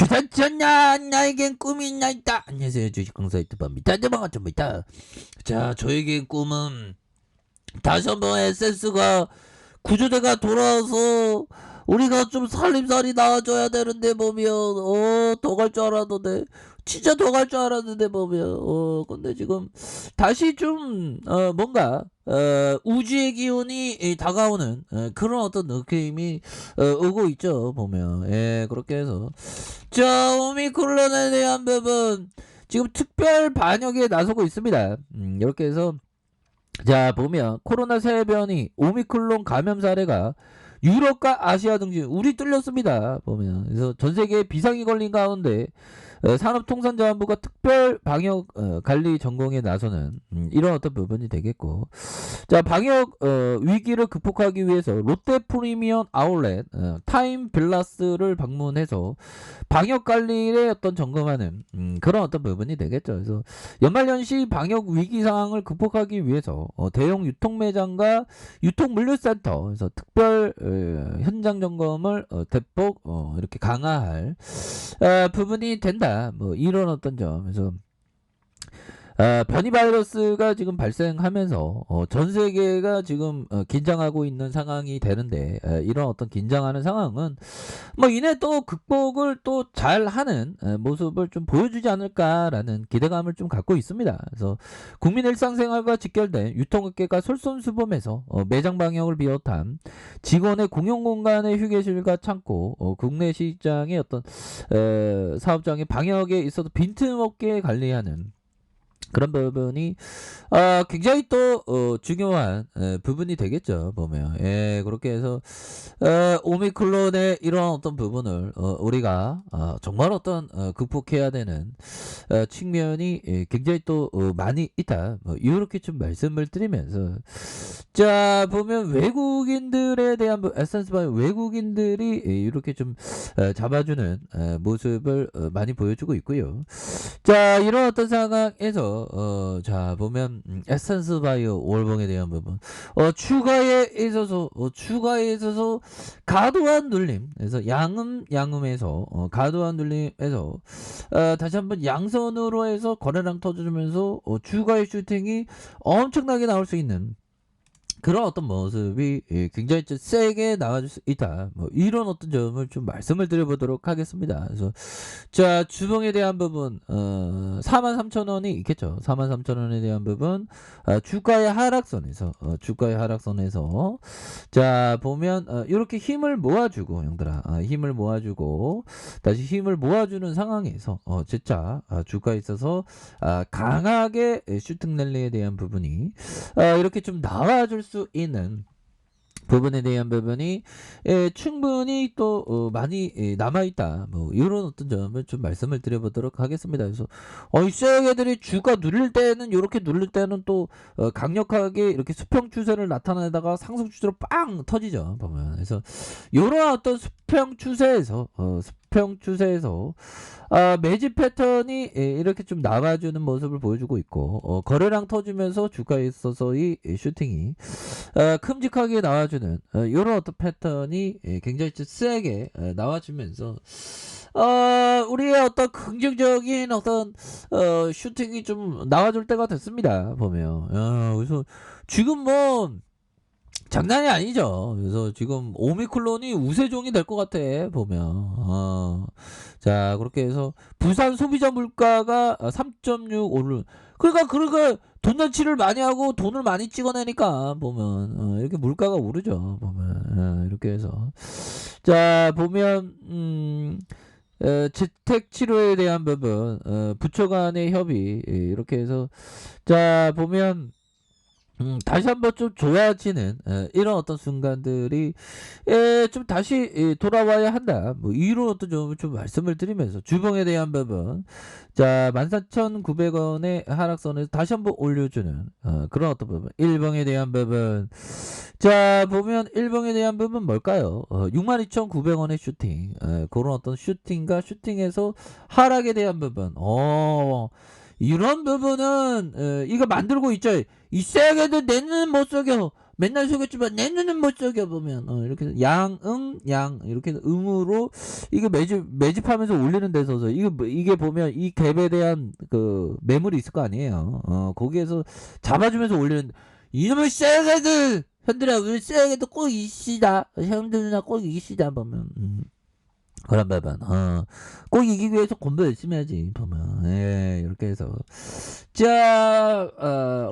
부산천냐 나에겐 꿈이 있나 있다. 안녕하세요, 주식강사 유튜버입니다. 반갑습니다. 자, 저에겐 꿈은 다시 한번 SS가 구조대가 돌아와서 우리가 좀 살림살이 나아져야 되는데 보면 더 갈 줄 알았는데 진짜 더 갈 줄 알았는데 보면 근데 지금 다시 좀 뭔가 우주의 기운이 다가오는 그런 어떤 느낌이 오고 있죠 보면. 예, 그렇게 해서 자, 오미크론에 대한 부분 지금 특별 반역에 나서고 있습니다. 이렇게 해서 자, 보면 코로나 새 변이 오미크론 감염 사례가 유럽과 아시아 등지 우리 뚫렸습니다. 보면 그래서 전 세계에 비상이 걸린 가운데 산업통상자원부가 특별 방역 관리 전공에 나서는 이런 어떤 부분이 되겠고, 자, 방역 위기를 극복하기 위해서 롯데 프리미엄 아울렛 타임 빌라스를 방문해서 방역 관리에 어떤 점검하는 그런 어떤 부분이 되겠죠. 그래서 연말연시 방역 위기 상황을 극복하기 위해서 대형 유통 매장과 유통 물류센터에서 특별 현장 점검을 대폭 이렇게 강화할 부분이 된다. 뭐 이런 어떤 점에서 변이 바이러스가 지금 발생하면서 전 세계가 지금 긴장하고 있는 상황이 되는데, 이런 어떤 긴장하는 상황은 뭐 이내 또 극복을 또 잘하는 모습을 좀 보여주지 않을까라는 기대감을 좀 갖고 있습니다. 그래서 국민 일상생활과 직결된 유통업계가 솔선수범해서 매장 방역을 비롯한 직원의 공용공간의 휴게실과 창고, 국내 시장의 어떤 사업장의 방역에 있어서 빈틈없게 관리하는 그런 부분이 굉장히 또 중요한 부분이 되겠죠 보면. 예, 그렇게 해서 오미크론의 이런 어떤 부분을 우리가 정말 어떤 극복해야 되는 측면이 굉장히 또 많이 있다, 뭐 이렇게 좀 말씀을 드리면서, 자, 보면 외국인들에 대한 에센스 바이오 외국인들이 이렇게 좀 잡아주는 모습을 많이 보여주고 있고요. 자, 이런 어떤 상황에서 자, 보면 에센스 바이오 월봉에 대한 부분 추가에 있어서 과도한 눌림, 그래서 양음에서 과도한 눌림에서 다시 한번 양선으로 해서 거래량 터져주면서 추가의 슈팅이 엄청나게 나올 수 있는 그런 어떤 모습이 굉장히 좀 세게 나와줄 수 있다, 뭐 이런 어떤 점을 좀 말씀을 드려보도록 하겠습니다. 그래서 자, 주봉에 대한 부분 43,000원이 있겠죠. 43,000원에 대한 부분 주가의 하락선에서 자, 보면 이렇게 힘을 모아주고 형들아, 힘을 모아주고 다시 힘을 모아주는 상황에서 재차 주가에 있어서 강하게 슈팅 랠리에 대한 부분이 이렇게 좀 나와줄 수 있는 부분에 대한 부분이 충분히 또 많이 남아있다, 뭐 이런 어떤 점을 좀 말씀을 드려보도록 하겠습니다. 그래서 이 쇠애들이 주가 누릴 때는 이렇게 누릴 때는 또 강력하게 이렇게 수평 추세를 나타내다가 상승 추세로 빵 터지죠 보면. 그래서 이런 어떤 수평 추세에서 매집 패턴이 이렇게 좀 나와주는 모습을 보여주고 있고, 거래량 터지면서 주가에 있어서의 슈팅이 큼직하게 나와주는 이런 어떤 패턴이 굉장히 좀 세게 나와주면서 우리의 어떤 긍정적인 어떤 슈팅이 좀 나와줄 때가 됐습니다 보면. 그래서 지금 뭐 장난이 아니죠. 그래서 지금 오미크론이 우세종이 될 것 같아 보면. 자, 그렇게 해서 부산 소비자 물가가 3.6 오른. 그러니까 돈잔치를 많이 하고 돈을 많이 찍어내니까 보면 이렇게 물가가 오르죠 보면. 이렇게 해서 자, 보면 재택 치료에 대한 부분 부처 간의 협의 이렇게 해서 자, 보면 다시 한번 좀 좋아지는 이런 어떤 순간들이 좀 다시 돌아와야 한다, 뭐 이런 어떤 점을 좀 말씀을 드리면서 주봉에 대한 부분 자, 14,900원의 하락선에서 다시 한번 올려주는 그런 어떤 부분, 일봉에 대한 부분 자, 보면 일봉에 대한 부분 뭘까요? 62,900원의 슈팅, 그런 어떤 슈팅과 슈팅에서 하락에 대한 부분 이런 부분은 이거 만들고 있죠. 이 쎄게들 내는 못 속여, 맨날 속였지만 내 눈은 못 속여 보면 이렇게 해서 양 이렇게 해서 음으로 이게 매집하면서 올리는 데 있어서 이게 보면 이 갭에 대한 그 매물이 있을 거 아니에요. 거기에서 잡아주면서 올리는 이놈의 쎄개들 현들아 우리 쎄개도 꼭 이시다 형들 누나 꼭 이시다 보면 그런 부분 꼭 이기기 위해서 공부 열심히 하지 보면 이렇게 해서 자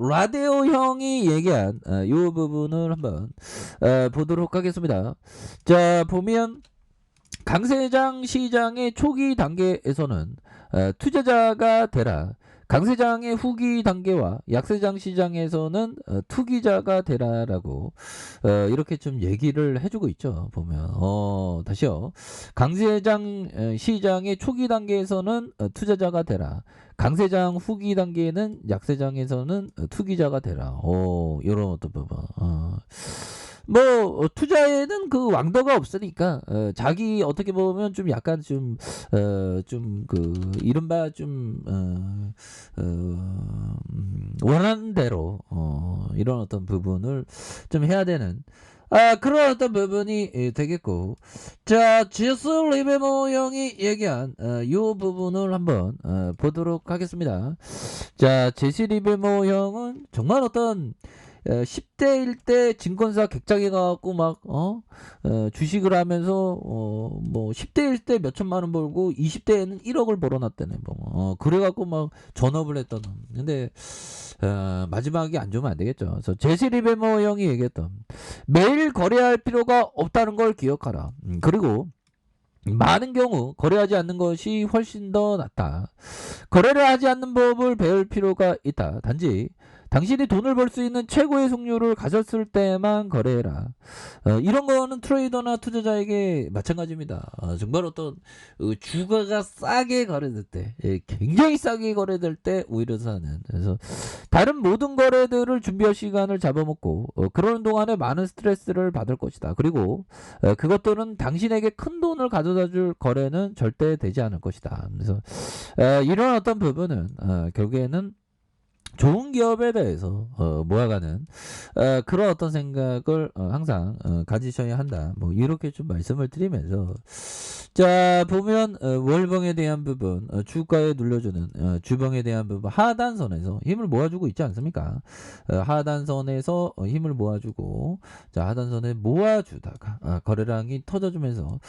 라디오 형이 얘기한 이 부분을 한번 보도록 하겠습니다. 자 보면 강세장 시장의 초기 단계에서는 투자자가 되라. 강세장의 후기 단계와 약세장 시장에서는 투기자가 되라라고 이렇게 좀 얘기를 해주고 있죠. 보면 다시요. 강세장 시장의 초기 단계에서는 투자자가 되라. 강세장 후기 단계에는 약세장에서는 투기자가 되라. 이런 어떤 부분. 뭐 투자에는 그 왕도가 없으니까 자기 어떻게 보면 좀 약간 좀 그 이른바 좀 원하는 대로 이런 어떤 부분을 좀 해야 되는 그런 어떤 부분이 되겠고 자 제스 리베모 형이 얘기한 이 부분을 한번 보도록 하겠습니다. 자 제시 리베모 형은 정말 어떤 10대일 때 증권사 객장에 가갖고 막 주식을 하면서 뭐 10대일 때 몇천만 원 벌고 20대에는 1억을 벌어놨다네 뭐 그래갖고 막 전업을 했던 근데 마지막이 안 좋으면 안 되겠죠. 그래서 제시 리베모 형이 얘기했던 매일 거래할 필요가 없다는 걸 기억하라. 그리고 많은 경우 거래하지 않는 것이 훨씬 더 낫다. 거래를 하지 않는 법을 배울 필요가 있다. 단지 당신이 돈을 벌 수 있는 최고의 속률을 가졌을 때만 거래해라. 이런 거는 트레이더나 투자자에게 마찬가지입니다. 정말 어떤 주가가 싸게 거래될 때 굉장히 싸게 거래될 때 오히려 사는 그래서 다른 모든 거래들을 준비할 시간을 잡아먹고 그러는 동안에 많은 스트레스를 받을 것이다. 그리고 그것들은 당신에게 큰 돈을 가져다 줄 거래는 절대 되지 않을 것이다. 그래서 이런 어떤 부분은 결국에는 좋은 기업에 대해서 모아가는 그런 어떤 생각을 항상 가지셔야 한다. 뭐 이렇게 좀 말씀을 드리면서 자 보면 월봉에 대한 부분 주가에 눌려주는 주봉에 대한 부분 하단선에서 힘을 모아주고 있지 않습니까? 하단선에서 힘을 모아주고 자 하단선에 모아주다가 거래량이 터져주면서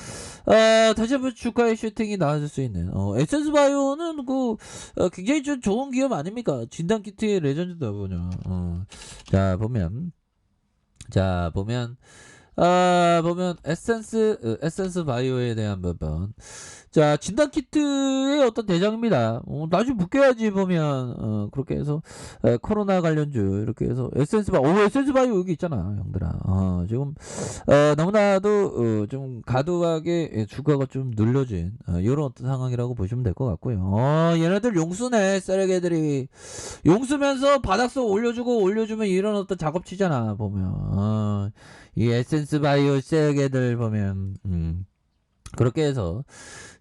다시 한번 주가의 슈팅이 나와줄 수 있는 에센스바이오는 그 굉장히 좀 좋은 기업 아닙니까? 진단키트의 레전드다 보냐. 자 보면 보면 에센스 바이오에 대한 부분 자 진단키트의 어떤 대장입니다. 나중에 묶여야지 보면 그렇게 해서 코로나 관련주 이렇게 해서 에센스 바이오 여기 있잖아 형들아. 지금 너무나도 좀 과도하게 주가가 좀 눌려진 이런 어떤 상황이라고 보시면 될 것 같고요. 얘네들 용수네 쓰레기들이 용수면서 바닥속 올려주면 이런 어떤 작업치잖아 보면 이 에센스 바이오 쓰레기들 보면 그렇게 해서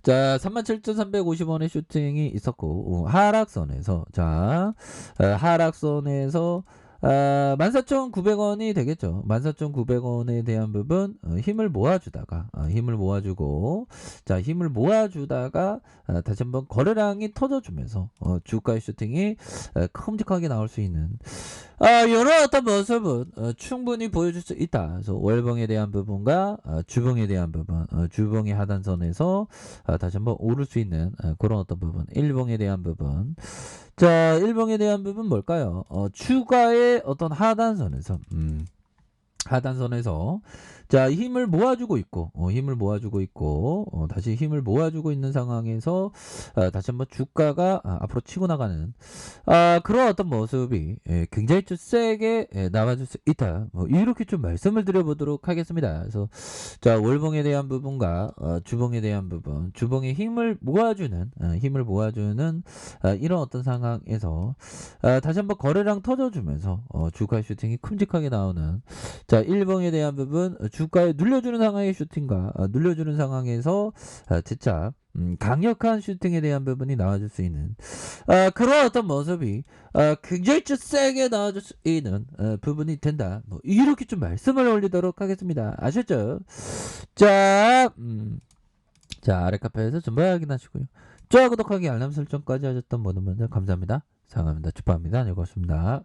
자 37,350원의 슈팅이 있었고 하락선에서 자 하락선에서 14,900원이 되겠죠. 14,900원에 대한 부분 힘을 모아주다가 힘을 모아주고 자 힘을 모아주다가 다시 한번 거래량이 터져주면서 주가의 슈팅이 큼직하게 나올 수 있는 이런 어떤 모습은 충분히 보여줄 수 있다. 그래서 월봉에 대한 부분과 주봉에 대한 부분 주봉의 하단선에서 다시 한번 오를 수 있는 그런 어떤 부분 일봉에 대한 부분 자 일봉에 대한 부분 뭘까요? 주가의 어떤 하단선에서 자 힘을 모아주고 있고 다시 힘을 모아주고 있는 상황에서 다시 한번 주가가 앞으로 치고 나가는 그런 어떤 모습이 굉장히 좀 세게 나와줄 수 있다. 뭐 이렇게 좀 말씀을 드려보도록 하겠습니다. 그래서 자 월봉에 대한 부분과 주봉에 대한 부분 주봉의 힘을 모아주는 이런 어떤 상황에서 다시 한번 거래량 터져주면서 주가 슈팅이 큼직하게 나오는 자 자, 1번에 대한 부분 주가에 눌려주는 상황의 슈팅과 눌려주는 상황에서 진짜 강력한 슈팅에 대한 부분이 나와줄 수 있는 그런 어떤 모습이 굉장히 좀 세게 나와줄 수 있는 부분이 된다. 뭐 이렇게 좀 말씀을 올리도록 하겠습니다. 아셨죠? 자, 자 아래 카페에서 전부 확인하시고요. 좋아요, 구독하기, 알람 설정까지 하셨던 모든 분들 감사합니다. 사랑합니다. 축하합니다. 안녕히 계십니다.